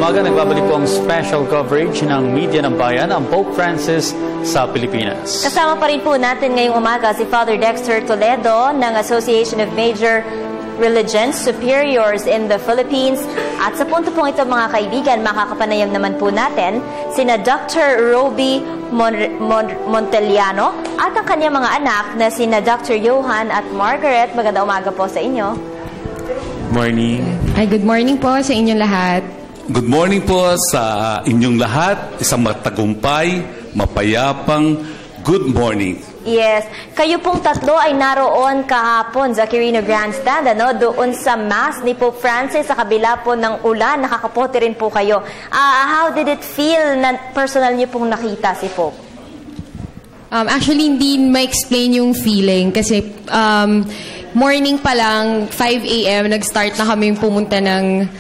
umaga, nagbabalik po ang special coverage ng Media ng Bayan, ang Pope Francis sa Pilipinas. Kasama pa rin po natin ngayong umaga si Father Dexter Toledo ng Association of Major Religions Superiors in the Philippines. At sa punto pong ito mga kaibigan, makakapanayam naman po natin sina Dr. Roby Monteliano at ang kanyang mga anak na sina Dr. Johan at Margaret. Magandang umaga po sa inyo. Morning. Ay, good morning po sa inyong lahat. Good morning po sa inyong lahat. Isang matagumpay, mapayapang good morning. Yes. Kayo pong tatlo ay naroon kahapon sa Quirino Grandstand, doon sa Mass ni Pope Francis sa kabila po ng ulan. Nakakapote rin po kayo. How did it feel na personal niyo pong nakita si Pope? Actually, hindi ma-explain yung feeling kasi morning pa lang, 5 a.m., nag-start na kami pumunta ng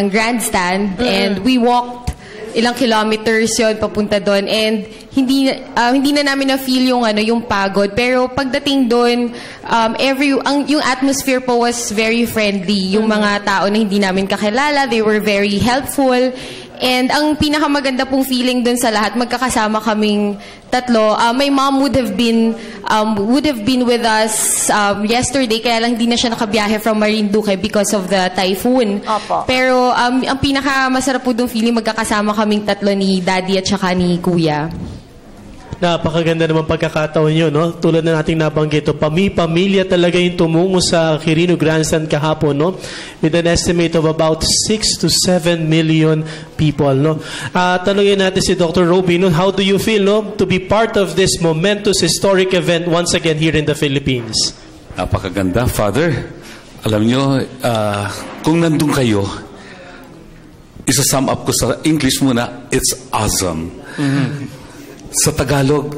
grandstand and we walked ilang kilometers yun papunta doon and hindi na namin na-feel yung pagod. Pero pagdating doon, yung atmosphere po was very friendly. Yung mga tao na hindi namin kakilala, they were very helpful. And ang pinakamaganda pong feeling dun sa lahat, magkakasama kaming tatlo. My mom would have been with us yesterday, kaya lang hindi na siya nakabiyahe from Marinduque because of the typhoon. Opo. Pero ang pinakamasarap po dong feeling, magkakasama kaming tatlo ni Daddy at saka ni Kuya. Napakaganda naman pagkakataon nyo, no? Tulad na nating nabanggit, pamilya talaga yung tumungo sa Quirino Grandstand kahapon, no? With an estimate of about 6 to 7 million people, no? Tanungin natin si Dr. Roby, no? How do you feel, no? To be part of this momentous historic event once again here in the Philippines? Napakaganda, Father. Alam nyo, kung nandun kayo, isa-sum up ko sa English muna, it's awesome. Mm-hmm. Sa Tagalog,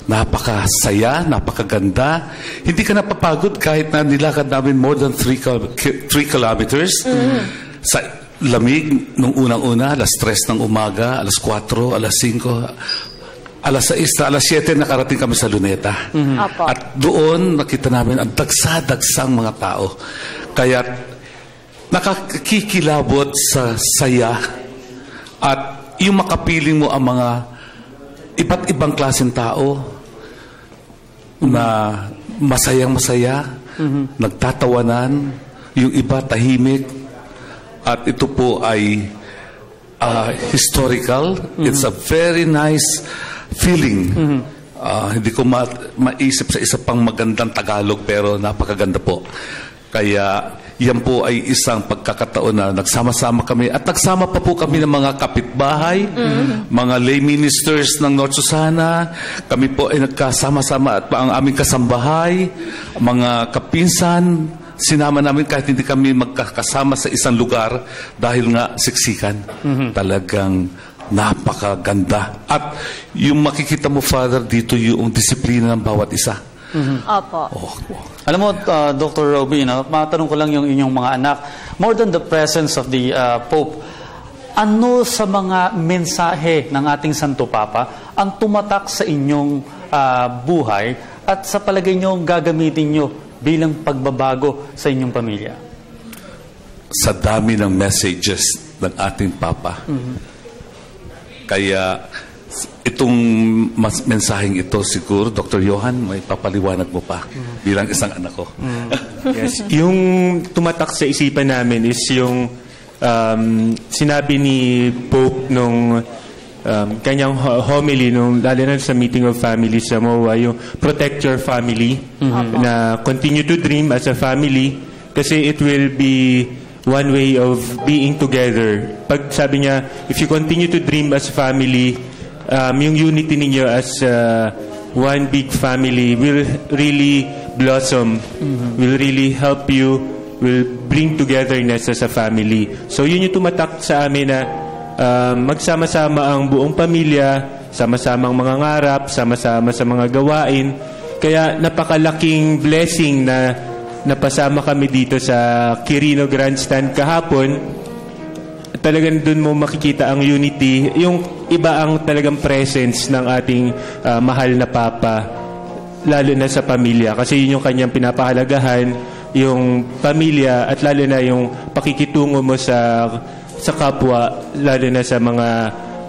napakasaya, napakaganda. Hindi ka napapagod kahit na nilakad namin more than 3 kilometers. Mm-hmm. Sa lamig, nung unang-una, alas 3 ng umaga, alas 4, alas 5, alas 6, alas 7, nakarating kami sa Luneta. Mm-hmm. At doon, nakita namin ang dagsa-dagsang mga tao. Kaya, nakakikilabot sa saya at yung makapiling mo ang mga iba't ibang klaseng tao na masayang-masaya, nagtatawanan, yung iba tahimik, at ito po ay historical. It's a very nice feeling. Hindi ko maisip sa isa pang magandang Tagalog pero napakaganda po. Kaya yan po ay isang pagkakataon na nagsama-sama kami at nagsama pa po kami ng mga kapitbahay, mga lay ministers ng North Susana. Kami po ay nagkasama-sama at ang aming kasambahay, mga kapinsan, sinama namin kahit hindi kami magkakasama sa isang lugar dahil nga siksikan. Talagang napakaganda. At yung makikita mo, Father, dito yung disiplina ng bawat isa. Opo. Alam mo, Dr. Roby, matanong ko lang yung inyong mga anak, more than the presence of the Pope, ano sa mga mensahe ng ating Santo Papa ang tumatak sa inyong buhay at sa palagay nyo gagamitin nyo bilang pagbabago sa inyong pamilya? Sa dami ng messages ng ating Papa. Kaya itong mensaheng ito siguro, Dr. Johan, may papaliwanag mo pa bilang isang anak ko. Yes. Yung tumatak sa isipan namin is yung sinabi ni Pope nung kanyang homily, lalo na sa meeting of families sa MOA, yung protect your family, na continue to dream as a family kasi it will be one way of being together. Pag sabi niya, if you continue to dream as a family, yung unity ninyo as one big family will really blossom, will really help you, will bring togetherness as a family. So yun yung tumatak sa amin na magsama-sama ang buong pamilya, sama-sama ang mga ngarap, sama-sama sa mga gawain. Kaya napakalaking blessing na napasama kami dito sa Quirino Grandstand kahapon. Talagang dun mo makikita ang unity, yung iba ang talagang presence ng ating mahal na Papa, lalo na sa pamilya. Kasi yun yung kanyang pinapahalagahan, yung pamilya, at lalo na yung pakikitungo mo sa sa kapwa, lalo na sa mga,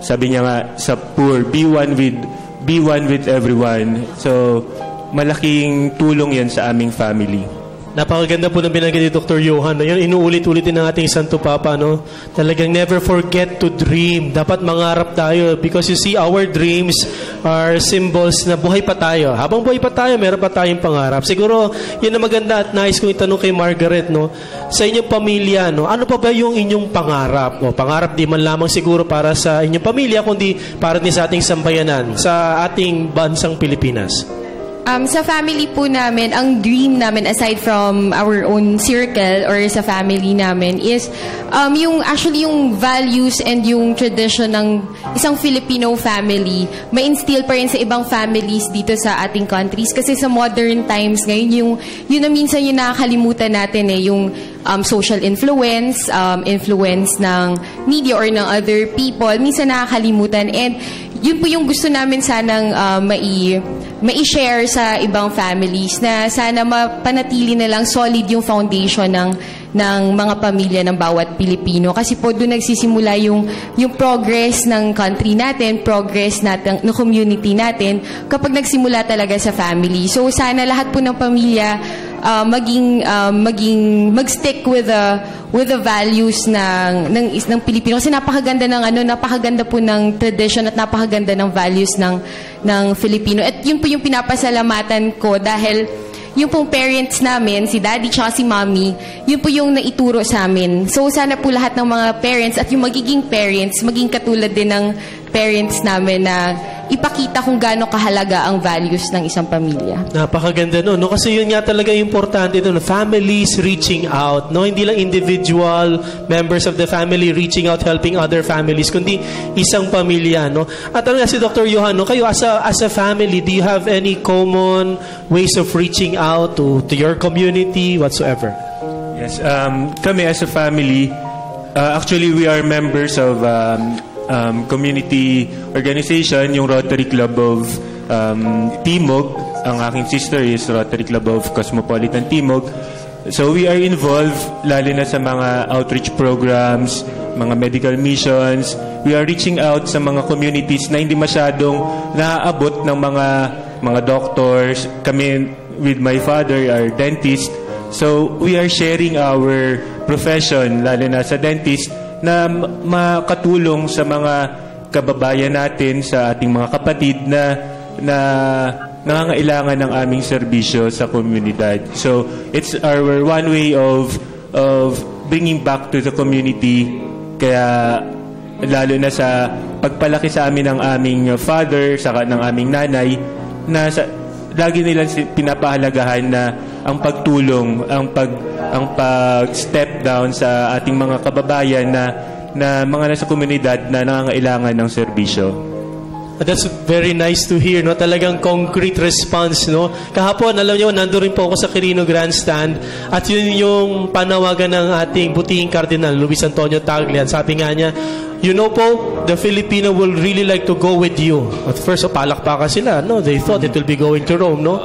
sabi niya nga, sa poor, be one with everyone. So, malaking tulong yan sa aming family. Napakaganda po ng binanggit ni Dr. Johan. Yan, inuulit-ulitin ng ating Santo Papa, no? Talagang never forget to dream. Dapat mangarap tayo because you see, our dreams are symbols na buhay pa tayo. Habang buhay pa tayo, meron pa tayong pangarap. Siguro, yun na maganda at nais kong itanong kay Margaret, no? Sa inyong pamilya, no? Ano pa ba yung inyong pangarap? O, pangarap di man lamang siguro para sa inyong pamilya, kundi para din sa ating sambayanan, sa ating bansang Pilipinas. Sa family po namin, ang dream namin aside from our own circle or sa family namin is yung values and yung tradition ng isang Filipino family ma-instill pa rin sa ibang families dito sa ating countries. Kasi sa modern times ngayon, yun na minsan yung nakakalimutan natin yung social influence, influence ng media or ng other people, minsan nakakalimutan. And yun po yung gusto namin sanang mai-share sa ibang families na sana mapanatili na lang solid yung foundation ng mga pamilya ng bawat Pilipino. Kasi po doon nagsisimula yung progress ng country natin, progress natin ng community natin kapag nagsimula talaga sa family. So sana lahat po ng pamilya mag-stick with the values ng Pilipino, kasi napakaganda po ng tradition at napakaganda ng values ng Filipino. At yun po yung pinapasalamatan ko dahil yung pong parents namin, si daddy tsaka si mommy, yun po yung naituro sa amin. So sana po lahat ng mga parents at yung magiging parents, maging katulad din ng parents namin na ipakita kung gaano kahalaga ang values ng isang pamilya. Napakaganda no? Kasi yun nga talaga importante doon. Families reaching out. No? Hindi lang individual members of the family reaching out, helping other families, kundi isang pamilya. No? At ano nga si Dr. Johan, no? Kayo as a family, do you have any common ways of reaching out to your community, whatsoever? Yes, kami as a family, actually we are members of community organization, yung Rotary Club of Timog. Ang aking sister is Rotary Club of Cosmopolitan Timog. So we are involved lalo na sa mga outreach programs, mga medical missions. We are reaching out sa mga communities na hindi masyadong naaabot ng mga doctors. Kami with my father are dentist. So we are sharing our profession lalo na sa dentist na makatulong sa mga kababayan natin, sa ating mga kapatid na nangangailangan ng aming serbisyo sa komunidad. So, it's our one way of bringing back to the community. Kaya, lalo na sa pagpalaki sa amin ng aming father, saka ng aming nanay, na lagi nilang pinapahalagahan na ang pagtulong, ang pag-step down sa ating mga kababayan na mga nasa komunidad na nangangailangan ng serbisyo. That's very nice to hear, no? Talagang concrete response, no? Kahapon, alam niyo, nandun rin po ako sa Quirino Grandstand at yun yung panawagan ng ating butihing Cardinal, Luis Antonio Taglian. Sabi nga niya, you know po, the Filipino will really like to go with you. At first, palakpakan sila, no? They thought it will be going to Rome, no?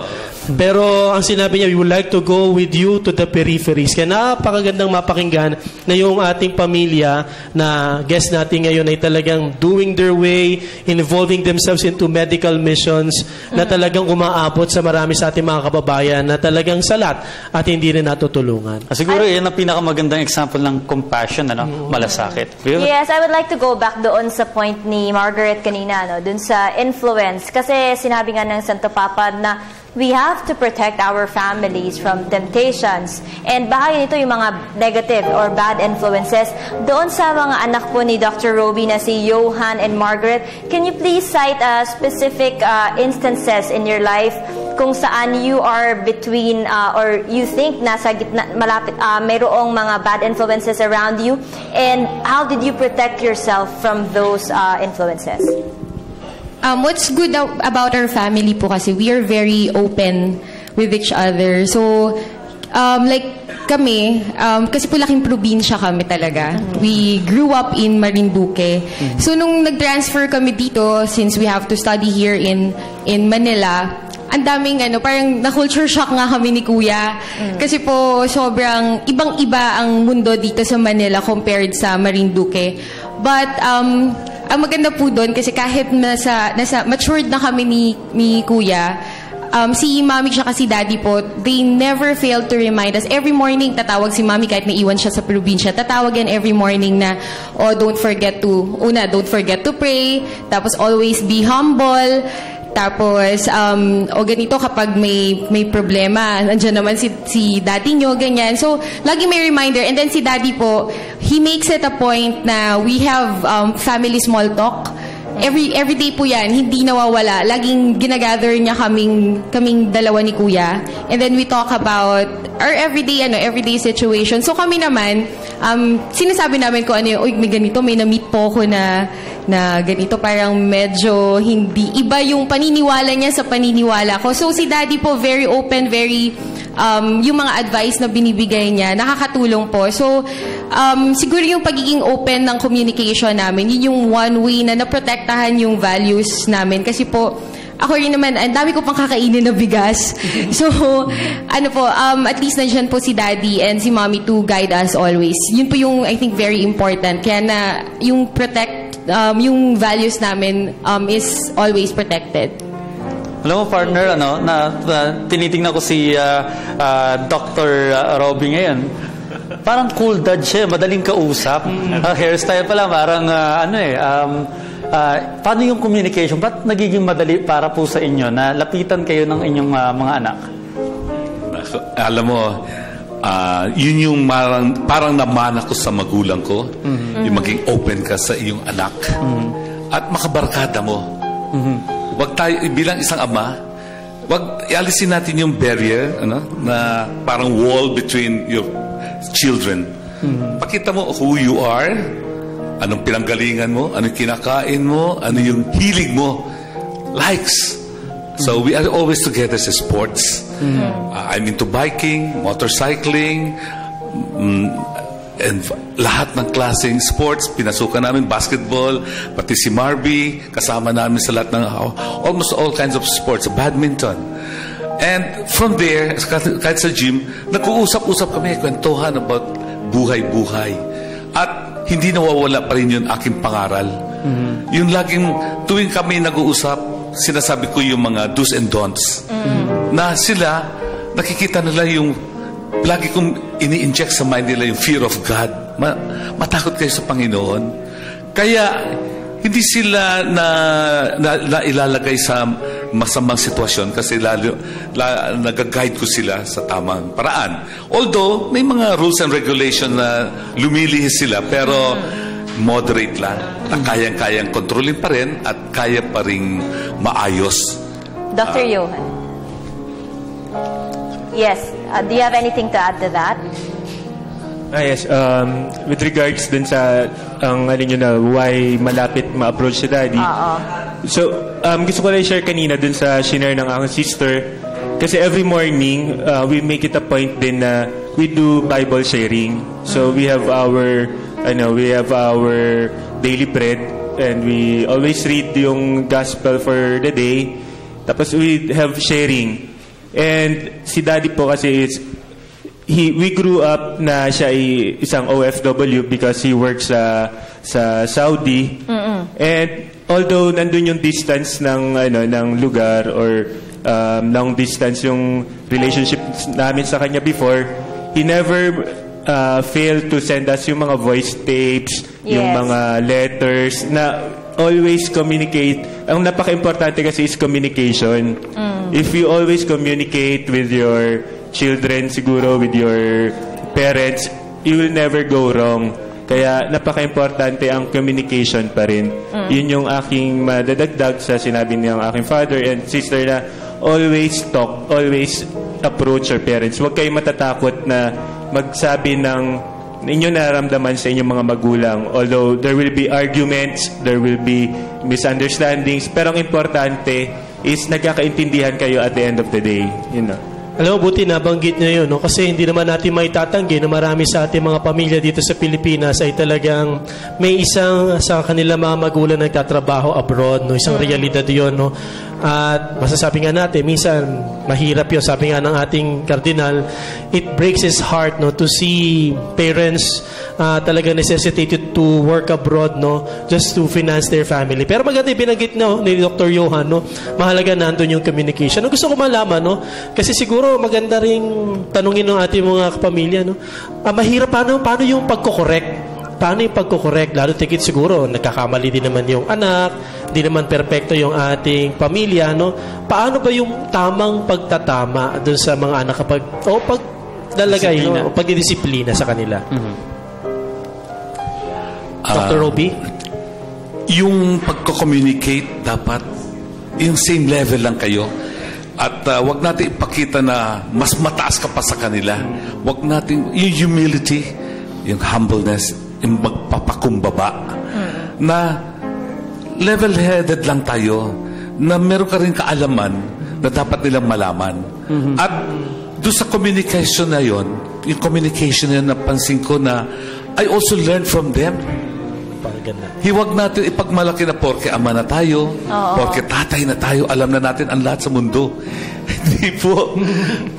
Pero ang sinabi niya, we would like to go with you to the peripheries. Kaya napakagandang mapakinggan na yung ating pamilya na guest natin ngayon ay talagang doing their way, involving themselves into medical missions na talagang umaabot sa marami sa ating mga kababayan na talagang salat at hindi rin natutulungan. Siguro yan ang pinakamagandang example ng compassion, malasakit. Yes, I would like to go back doon sa point ni Margaret kanina, doon sa influence. Kasi sinabi nga ng Santo Papa na we have to protect our families from temptations. And bahagi nito yung mga negative or bad influences. Doon sa mga anak po ni Dr. Roby na si Johan and Margaret, can you please cite specific instances in your life kung saan you are between or you think nasa gitna, malapit, mayroong mga bad influences around you? And how did you protect yourself from those influences? What's good about our family po kasi we are very open with each other. So, like kami, kasi po laking probinsya kami talaga. We grew up in Marinduque. So, nung nag-transfer kami dito, since we have to study here in Manila, ang daming parang na-culture shock nga kami ni Kuya. Kasi po, sobrang ibang-iba ang mundo dito sa Manila compared sa Marinduque. But, ang maganda po doon, kasi kahit nasa matured na kami ni Kuya, si Mami tsaka si Daddy po, they never fail to remind us. Every morning, tatawag si Mami kahit naiwan siya sa probinsya. Tatawag yan every morning na, don't forget to pray. Tapos, always be humble. Tapos, ganito kapag may problema, nandiyan naman si Daddy nyo, ganyan. So, lagi may reminder. And then si Daddy po, he makes it a point na we have family small talk. Every day po yan, hindi nawawala. Laging ginagather niya kaming dalawa ni Kuya. And then we talk about our everyday situation. So kami naman, sinasabi namin ko may ganito, may na-meet po ko na ganito, parang medyo hindi iba yung paniniwala niya sa paniniwala ko. So si Daddy po very open, very yung mga advice na binibigay niya, nakakatulong po. So, siguro yung pagiging open ng communication namin, yun yung one way na naprotektahan yung values namin. Kasi po, ako rin naman, ang dami ko pang kakainin na bigas. So, at least nandiyan po si Daddy and si Mommy to guide us always. Yun po yung, I think, very important. Kaya na, yung yung values namin is always protected. Alam mo, partner, tinitingnan ko si Dr. Robby ngayon. Parang cool dad siya, madaling kausap. Hairstyle pala, parang paano yung communication? Ba't nagiging madali para po sa inyo na lapitan kayo ng inyong mga anak? Alam mo, yun yung parang namana ko sa magulang ko, yung maging open ka sa iyong anak at makabarkada mo. Wag tayo, bilang isang ama, wag ialisin natin yung barrier, na parang wall between your children. Pakita mo who you are, anong pinanggalingan mo, anong kinakain mo, ano yung hilig mo. Likes. So we are always together sa sports. I'm into biking, motorcycling, and lahat ng klaseng sports, pinasukan namin, basketball, pati si Marby, kasama namin sa lahat ng, almost all kinds of sports, badminton. And from there, kahit sa gym, nag-uusap-usap kami, kwentuhan about buhay-buhay. At hindi nawawala pa rin yung aking pangaral. Yung laging, tuwing kami nag-uusap, sinasabi ko yung mga do's and don'ts. Na sila, nakikita nila yung lagi kong ini-inject sa mind nila yung fear of God. Matakot kayo sa Panginoon. Kaya, hindi sila na ilalagay sa masamang sitwasyon kasi nag-guide ko sila sa tamang paraan. Although, may mga rules and regulations na lumilihis sila, pero moderate lang. Kayang-kayang kontrolin pa rin at kaya pa rin maayos. Dr. Johan. Yes. Do you have anything to add to that? Yes. With regards dun sa why malapit ma-approach si Daddy. So, gusto ko lang share kanina dun sa shinare ng aking sister. Kasi every morning, we make it a point din na we do Bible sharing. So, we have our daily bread and we always read yung gospel for the day. Tapos we have sharing. And si Daddy po kasi we grew up na siya ay isang OFW because he works sa Saudi. And although nandun yung distance ng lugar or long distance yung relationship namin sa kanya before, he never failed to send us yung mga voice tapes, yung mga letters na always communicate. Ang napaka-importante kasi is communication. If you always communicate with your children, siguro with your parents, you will never go wrong. Kaya napaka-importante ang communication pa rin. Yun yung aking madadagdag sa sinabi niyang aking father and sister na always talk, always approach your parents. Huwag kayong matatakot na magsabi ng inyong nararamdaman sa inyong mga magulang. Although there will be arguments, there will be misunderstandings, pero ang importante is nagkakaintindihan kayo at the end of the day. Alam mo, buti nabanggit niyo yun, no? Kasi hindi naman natin may tatanggi na marami sa ating mga pamilya dito sa Pilipinas ay talagang may isang sa kanila mga magulang nagtatrabaho abroad, no? Isang realidad yun, no? At masasabi nga natin, minsan mahirap yun. Sabi nga ng ating kardinal, it breaks his heart, no, to see parents talaga necessitated to work abroad, no, just to finance their family. Pero maganda yung binanggit, no, ni Dr. Johan, no, mahalaga nandun yung communication. Gusto ko malaman, no, kasi siguro maganda rin tanungin ng ating mga kapamilya, no, mahirap paano yung pagkokorek? Paano yung pagkukorek? Lalo tigit siguro, nagkakamali din naman yung anak, di naman perpekto yung ating pamilya, no? Paano ba yung tamang pagtatama dun sa mga anak kapag, paglalagay, no? Pagdidisiplina sa kanila? Dr. Roby? Yung pagko-communicate, dapat yung same level lang kayo. At wag natin ipakita na mas mataas ka pa sa kanila. Wag natin, yung humility, yung humbleness, yung magpapakumbaba, na level-headed lang tayo, na meron ka rin kaalaman na dapat nilang malaman. At doon sa communication na yon, yung communication na napansin ko na I also learned from them. Hiwag natin ipagmalaki na porke ama na tayo, porke tatay na tayo, alam na natin ang lahat sa mundo. Hindi po.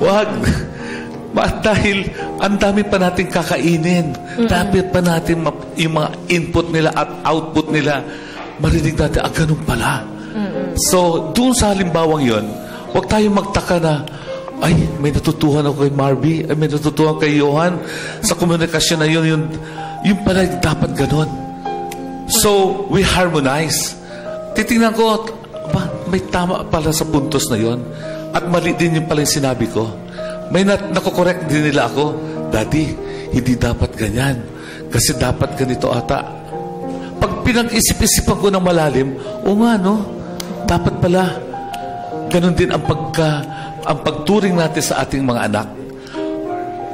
Wag. Dahil ang dami pa natin kakainin. Dapat pa natin yung mga input nila at output nila, marinig natin, ganun pala. So, doon sa halimbawang yon, huwag tayong magtaka na, ay, may natutuhan ako kay Marby, ay, may natutuhan kay Johan. Sa komunikasyon na yun pala dapat ganun. So, we harmonize. Titingnan ko, may tama pala sa puntos na yon. At mali din yung pala yung sinabi ko. May nakokorek din nila ako, Daddy, hindi dapat ganyan. Kasi dapat ganito ata. Pag pinag-isip-isipan ko ng malalim, nga, no? Dapat pala. Ganon din ang pagturing natin sa ating mga anak.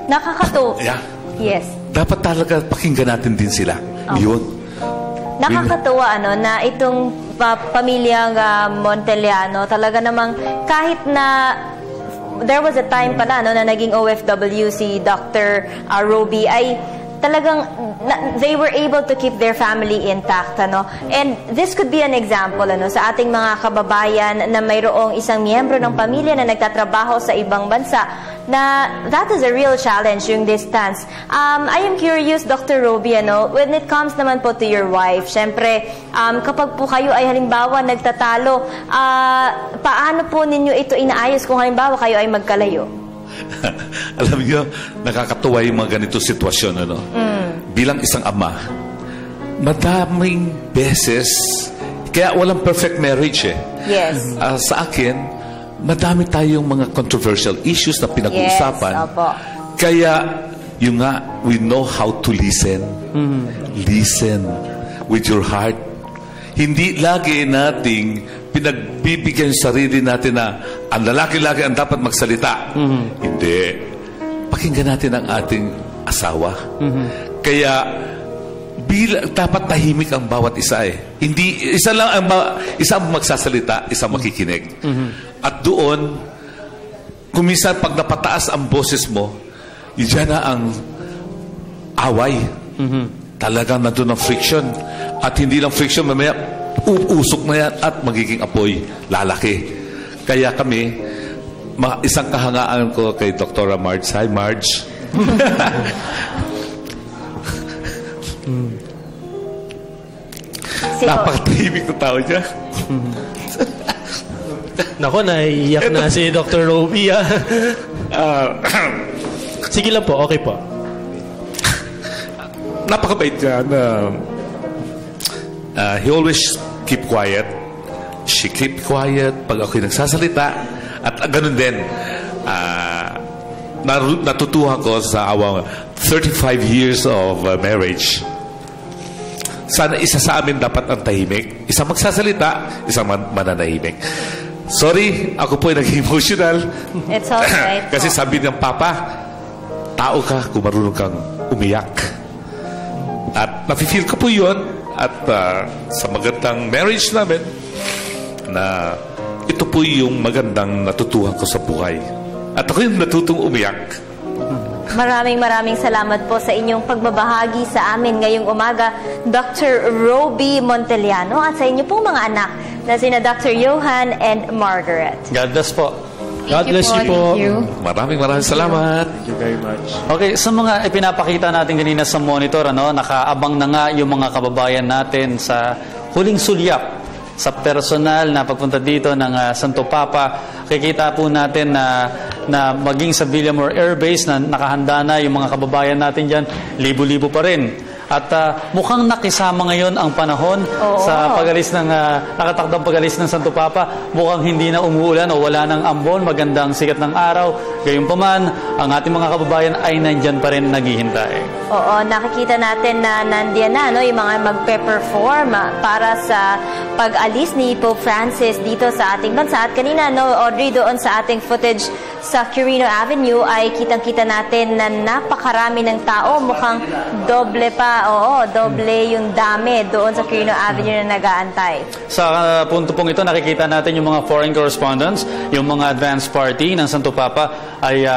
Nakakatuwa. Yeah. Yes. Dapat talaga pakinggan natin din sila. Yun. Nakakatuwa, na itong pamilyang Monteliano, talaga namang kahit na there was a time pala na naging OFW si Dr. Roby, ay talagang they were able to keep their family intact, and this could be an example sa ating mga kababayan na mayroong isang miyembro ng pamilya na nagtatrabaho sa ibang bansa, na that is a real challenge, yung distance. I am curious, Dr. Roby, when it comes naman po to your wife, syempre, kapag po kayo ay halimbawa nagtatalo, paano po ninyo ito inaayos kung halimbawa kayo ay magkalayo? Alam niyo, nakakatuwa yung mga ganito sitwasyon, bilang isang ama, madaming beses, kaya walang perfect marriage Yes. Sa akin, madami tayong mga controversial issues na pinag-uusapan. Yes, opo. Kaya, yung nga, we know how to listen. Listen with your heart. Hindi lagi nating pinagbibigyan yung sarili natin na ang lalaki lagi ang dapat magsalita. Hindi. Pakinggan natin ang ating asawa. Kaya, dapat tahimik ang bawat isa Hindi, isa ang magsasalita, isa makikinig. At doon, kung minsan pag napataas ang boses mo, yan na ang away. Talagang nandun ang friction. At hindi lang friction, mamaya uusok na yan at magiging apoy, lalaki. Kaya kami, isang kahangaan ko kay Dr. Marge. Hi, Marge. Napakatahimik na tao niya. Nako, naiiyak na si Dr. Roby. Sige lang po, okay po. Napakabait niya na he always keep quiet. She keep quiet pag ako'y nagsasalita. At ganun din, natutuhan ko sa 35 years of marriage. Sana isa sa amin dapat ang tahimik. Isang magsasalita, isang mananahimik. Sorry, ako po ay nag-emotional. It's all right. Kasi sabi ng Papa, tao ka kung marunong kang umiyak. At nafe-feel ko po yun. At sa magandang marriage namin, na ito po yung magandang natutuhan ko sa buhay. At ako yung natutong umiyak. Maraming salamat po sa inyong pagbabahagi sa amin ngayong umaga, Dr. Roby Monteliano, at sa inyo pong mga anak na sina Dr. Johan and Margaret. God bless po. God bless you po. Thank you. Maraming salamat. Thank you very much. Okay, sa mga ipinapakita natin kanina sa monitor, nakaabang na nga yung mga kababayan natin sa huling sulyap sa personal na pagpunta dito ng Santo Papa. Kikita po natin na maging sa Villamor Air Base na nakahanda na yung mga kababayan natin dyan, libo-libo pa rin. At mukhang nakisama ngayon ang panahon sa pag-alis ng nakatakdang pag-alis ng Santo Papa. Mukhang hindi na umuulan o wala ng ambon, magandang sikat ng araw. Gayunpaman, ang ating mga kababayan ay nandyan pa rin naghihintay. Oo, nakikita natin na nandiyan na yung mga magpe-perform para sa pag-alis ni Pope Francis dito sa ating bansa. At kanina, Audrey, doon sa ating footage sa Quirino Avenue ay kitang-kita natin na napakarami ng tao. Mukhang doble pa, doble yung dami doon sa Quirino Avenue na nag-aantay. Sa punto pong ito, nakikita natin yung mga foreign correspondents, yung mga advance party ng Santo Papa ay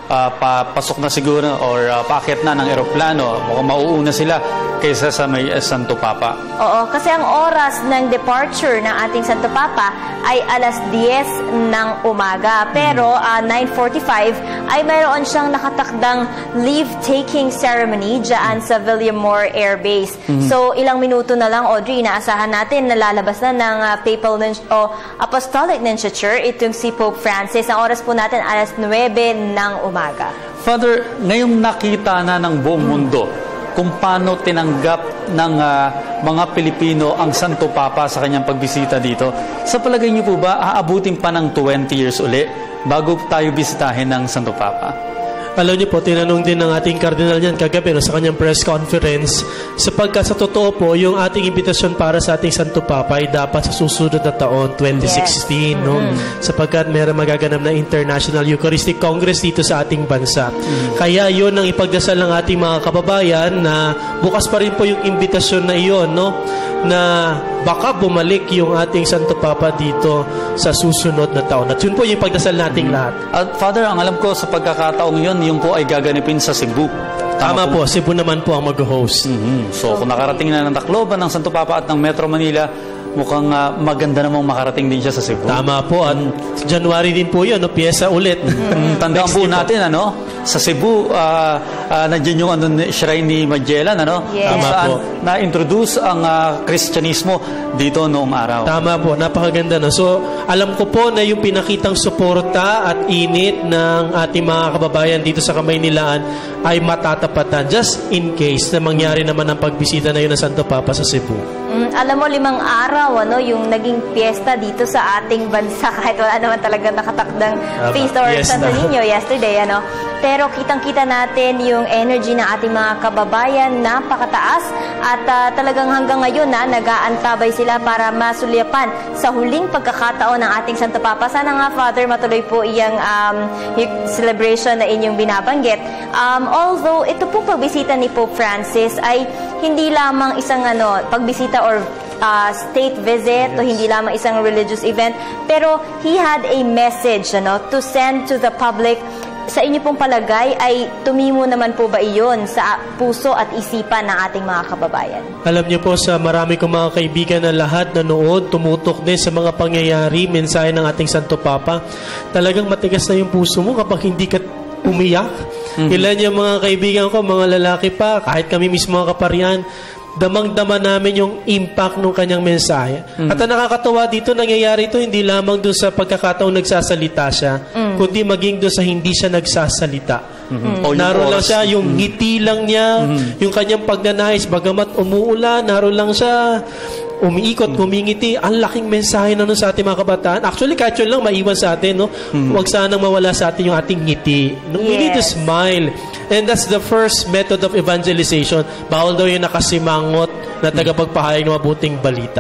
papasok na siguro or paakyat na ng eroplano. Mukhang mauuna sila kaysa sa may Santo Papa. Oo, kasi ang oras ng departure ng ating Santo Papa ay alas 10 ng umaga. Pero 9:45 ay mayroon siyang nakatakdang leave-taking ceremony dyan sa Villamor Air Base. So, ilang minuto na lang, Audrey, inaasahan natin na lalabas na ng Papal o Apostolic Nunciature itong si Pope Francis. Ang oras po natin alas 9 ng umaga. Father, ngayong nakita na ng buong mundo kung paano tinanggap ng mga Pilipino ang Santo Papa sa kanyang pagbisita dito, sa palagay niyo po ba aabutin pa ng 20 years uli bago tayo bisitahin ng Santo Papa? Alam niyo po, tinanong din ng ating kardinal niyan kagabi sa kanyang press conference, sapagkat sa totoo po, yung ating imbitasyon para sa ating Santo Papa ay dapat sa susunod na taon, 2016, sapagkat meron magaganap na International Eucharistic Congress dito sa ating bansa. Kaya yun ang ipagdasal ng ating mga kababayan na bukas pa rin po yung imbitasyon na iyon, na baka bumalik yung ating Santo Papa dito sa susunod na taon. At yun po yung ipagdasal nating lahat. At Father, ang alam ko sa pagkakataong yun, yung po ay gaganipin sa Cebu. Tama po, Cebu naman po ang mag-host. So kung nakarating na ng Tacloban, ng Santo Papa at ng Metro Manila, mukhang maganda namang makarating din siya sa Cebu. Tama po, at January din po yun, piyesa ulit. Tandaan po natin, sa Cebu, nandiyan yung shrine ni Magellan, Tama saan po. na-introduce ang Kristyanismo dito noong araw. Tama po, napakaganda. So, alam ko po na yung pinakitang suporta at init ng ating mga kababayan dito sa Kamaynilaan ay matatapatan just in case na mangyari naman ang pagbisita na yun ng Santo Papa sa Cebu. Alam mo, 5 araw, yung naging fiesta dito sa ating bansa, kahit wala naman talaga nakatakdang feast or Santo Niño yesterday, Pero kitang-kita natin yung energy ng ating mga kababayan, napakataas, at talagang hanggang ngayon nag-aantabay sila para masulyapan sa huling pagkakataon ng ating Santo Papa. Sana nga, Father, matuloy po iyang celebration na inyong binabanggit. Although, ito pong pagbisita ni Pope Francis ay hindi lamang isang pagbisita or state visit o hindi lamang isang religious event, pero he had a message to send to the public. Sa inyo pong palagay ay tumimo naman po ba iyon sa puso at isipan ng ating mga kababayan? Alam niyo po, sa marami kong mga kaibigan na lahat nanood, tumutok din sa mga pangyayari, mensahe ng ating Santo Papa, talagang matigas na yung puso mo kapag hindi ka umiyak. Ilan yung mga kaibigan ko, mga lalaki pa, kahit kami mismo mga kaparian, damang-dama namin yung impact ng kanyang mensahe. At ang nakakatawa dito, nangyayari ito hindi lamang doon sa pagkakataong nagsasalita siya, kundi maging doon sa hindi siya nagsasalita. Naroon lang siya, yung ngiti lang niya, yung kanyang pagnanais, bagamat umuulan, naroon lang siya, umiikot, humingiti. Ang laking mensahe na nun sa ating mga kabataan. Actually, kahit yun lang maiwan sa atin, huwag sanang mawala sa atin yung ating ngiti. We need to smile. And that's the first method of evangelization. Bawal daw yung nakasimangot na tagapagpahayag ng mabuting balita.